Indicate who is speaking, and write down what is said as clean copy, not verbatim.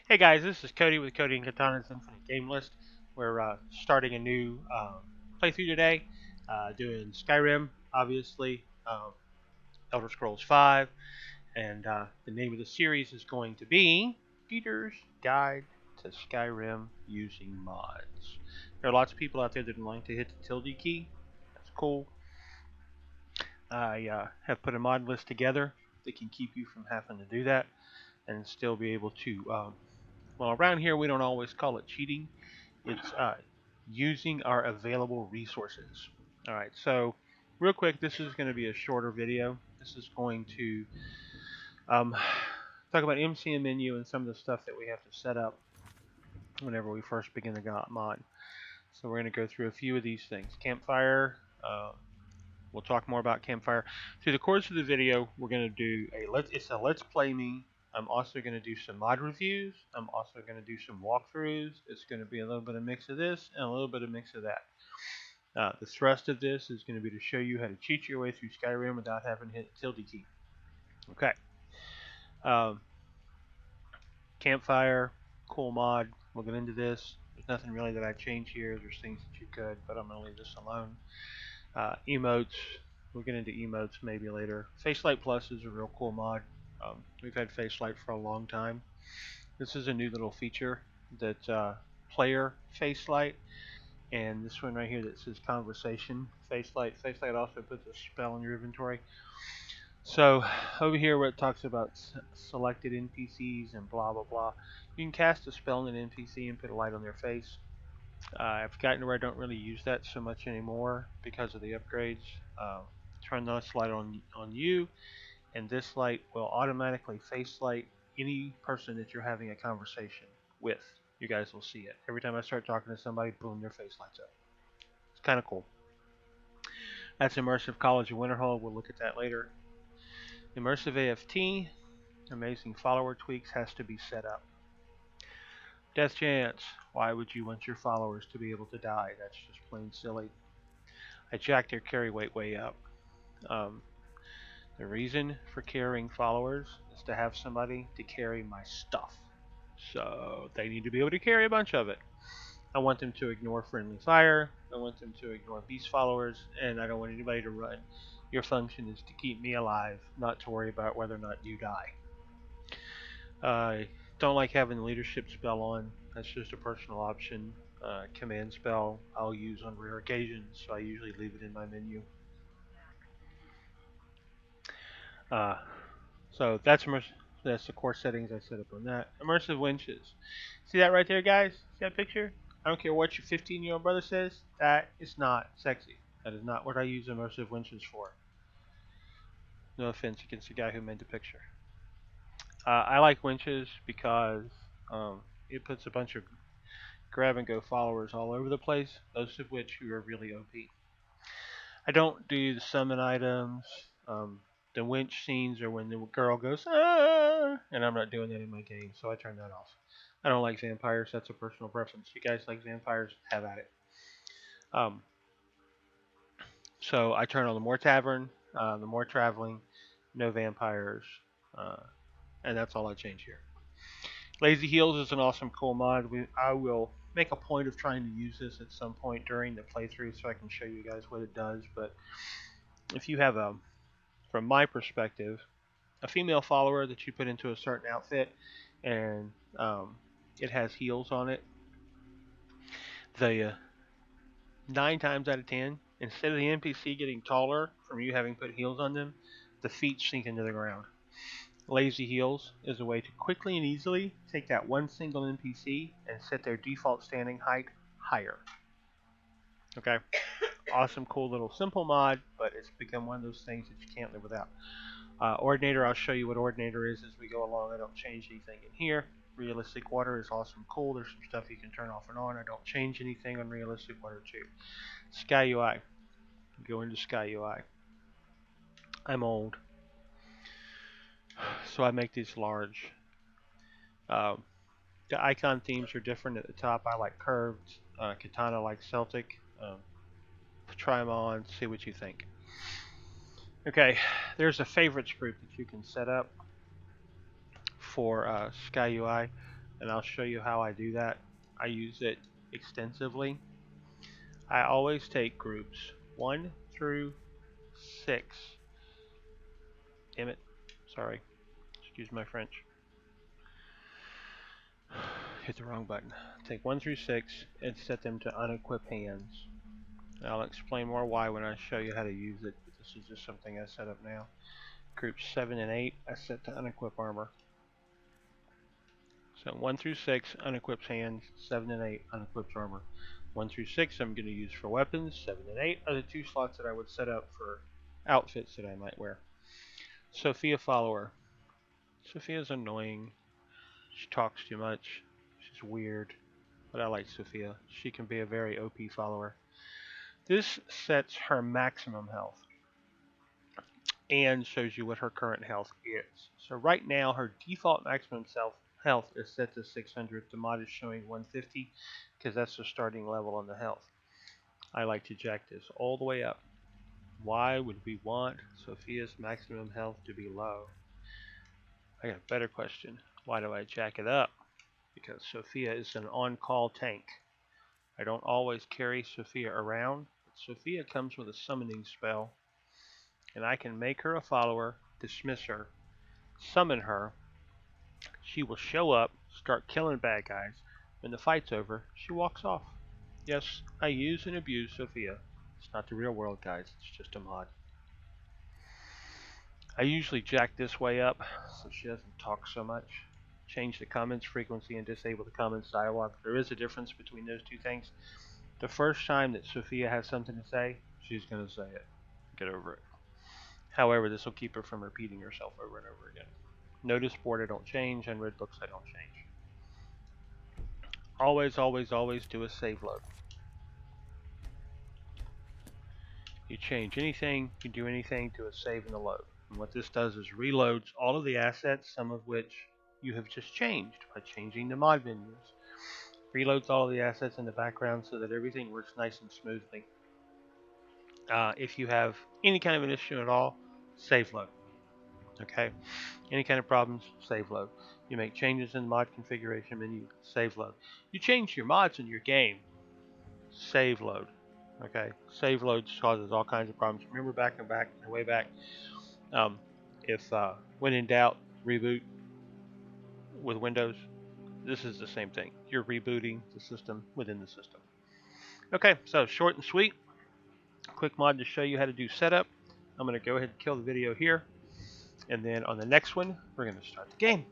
Speaker 1: Hey guys, this is Kody with Kody and Katana's Infinite Game List. We're starting a new playthrough today, doing Skyrim, obviously, Elder Scrolls 5, and the name of the series is going to be Peter's Guide to Skyrim Using Mods. There are lots of people out there that like to hit the tilde key. That's cool. I have put a mod list together that can keep you from having to do that and still be able to well, around here we don't always call it cheating. It's using our available resources. All right, so real quick, this is going to be a shorter video. This is going to talk about MCM menu and some of the stuff that we have to set up whenever we first begin the mod. So we're going to go through a few of these things. Campfire. We'll talk more about Campfire. Through the course of the video, we're going to do it's a Let's Play Me. I'm also going to do some mod reviews. I'm also going to do some walkthroughs. It's going to be a little bit of mix of this and a little bit of mix of that. The thrust of this is going to be to show you how to cheat your way through Skyrim without having to hit the tilde key. Okay. Um, Campfire, cool mod. We'll get into this. There's nothing really that I change here. There's things that you could, but I'm going to leave this alone. Emotes. We'll get into emotes maybe later. Facelight Plus is a real cool mod. We've had Facelight for a long time. This is a new little feature that player Facelight, and this one right here that says conversation Facelight. Facelight also puts a spell in your inventory. So over here where it talks about selected NPCs and blah blah blah, you can cast a spell on an NPC and put a light on their face. I've gotten to where I don't really use that so much anymore because of the upgrades. Turn this light on you, and this light will automatically face light any person that you're having a conversation with. You guys will see it. Every time I start talking to somebody, boom, their face lights up. It's kind of cool. That's Immersive College of Winterhold. We'll look at that later. Immersive AFT, amazing follower tweaks, has to be set up. Death chance. Why would you want your followers to be able to die? That's just plain silly. I jacked their carry weight way up. The reason for carrying followers is to have somebody to carry my stuff. So they need to be able to carry a bunch of it. I want them to ignore friendly fire. I want them to ignore beast followers, and I don't want anybody to run. Your function is to keep me alive, not to worry about whether or not you die. I don't like having the leadership spell on. That's just a personal option. Command spell I'll use on rare occasions, so I usually leave it in my menu. Uh, so that's the core settings I set up on that. Immersive Wenches. See that right there, guys? See that picture? I don't care what your 15-year-old brother says. That is not sexy. That is not what I use Immersive Wenches for. No offense against the guy who made the picture. I like Wenches because it puts a bunch of grab and go followers all over the place, most of which who are really OP. I don't do the summon items. The winch scenes are when the girl goes, ah, and I'm not doing that in my game, so I turn that off. I don't like vampires. That's a personal preference. You guys like vampires? Have at it. Um, so I turn on the more tavern, the more traveling, no vampires, uh, and that's all I change here. Lazy Heals is an awesome cool mod. I will make a point of trying to use this at some point during the playthrough so I can show you guys what it does. But if you have from my perspective, a female follower that you put into a certain outfit and it has heals on it, the 9 times out of 10, instead of the NPC getting taller from you having put heals on them, the feet sink into the ground. Lazy Heals is a way to quickly and easily take that one single NPC and set their default standing height higher. Okay? Awesome, cool little simple mod, but it's become one of those things that you can't live without. Ordinator, I'll show you what Ordinator is as we go along. I don't change anything in here. Realistic Water is awesome, cool. There's some stuff you can turn off and on. I don't change anything on Realistic Water 2. Sky UI. Go into Sky UI. I'm old, so I make these large. The icon themes are different at the top. I like curved. Katana likes Celtic. Try them on, see what you think. Okay, there's a favorites group that you can set up for Sky UI. and I'll show you how I do that. I use it extensively. I always take groups 1 through 6. Damn it. Sorry. Excuse my French. Hit the wrong button. Take 1 through 6 and set them to unequip hands. And I'll explain more why when I show you how to use it, but this is just something I set up now. Groups 7 and 8 I set to unequip armor. So 1 through 6 unequips hands, 7 and 8 unequips armor. 1 through 6 I'm going to use for weapons, 7 and 8 are the 2 slots that I would set up for outfits that I might wear. Sophia follower. Sophia's annoying. She talks too much. She's weird. But I like Sophia. She can be a very OP follower. This sets her maximum health and shows you what her current health is. So right now her default maximum health is set to 600. The mod is showing 150 because that's the starting level on the health. I like to jack this all the way up. Why would we want Sophia's maximum health to be low? I got a better question. Why do I jack it up? Because Sophia is an on-call tank. I don't always carry Sophia around, but Sophia comes with a summoning spell, and I can make her a follower, dismiss her, summon her. She will show up, start killing bad guys. When the fight's over, she walks off. Yes, I use and abuse Sophia. It's not the real world, guys. It's just a mod. I usually jack this way up so she doesn't talk so much. Change the comments frequency and disable the comments dialogue. There is a difference between those two things. The first time that Sophia has something to say, she's going to say it. Get over it. However, this will keep her from repeating herself over and over again. Notice board I don't change, Unread books I don't change. Always, always, always do a save load. You change anything, you do anything to a save in the load. And what this does is reloads all of the assets, some of which you have just changed by changing the mod menus. Reloads all of the assets in the background so that everything works nice and smoothly. If you have any kind of an issue at all, save load. Okay? Any kind of problems, save load. You make changes in the mod configuration menu, save load. You change your mods in your game, save load. Okay? Save load causes all kinds of problems. Remember way back, if when in doubt, reboot with Windows. This is the same thing. You're rebooting the system within the system. Okay, so short and sweet. Quick mod to show you how to do setup. I'm going to go ahead and kill the video here. And then on the next one, we're going to start the game.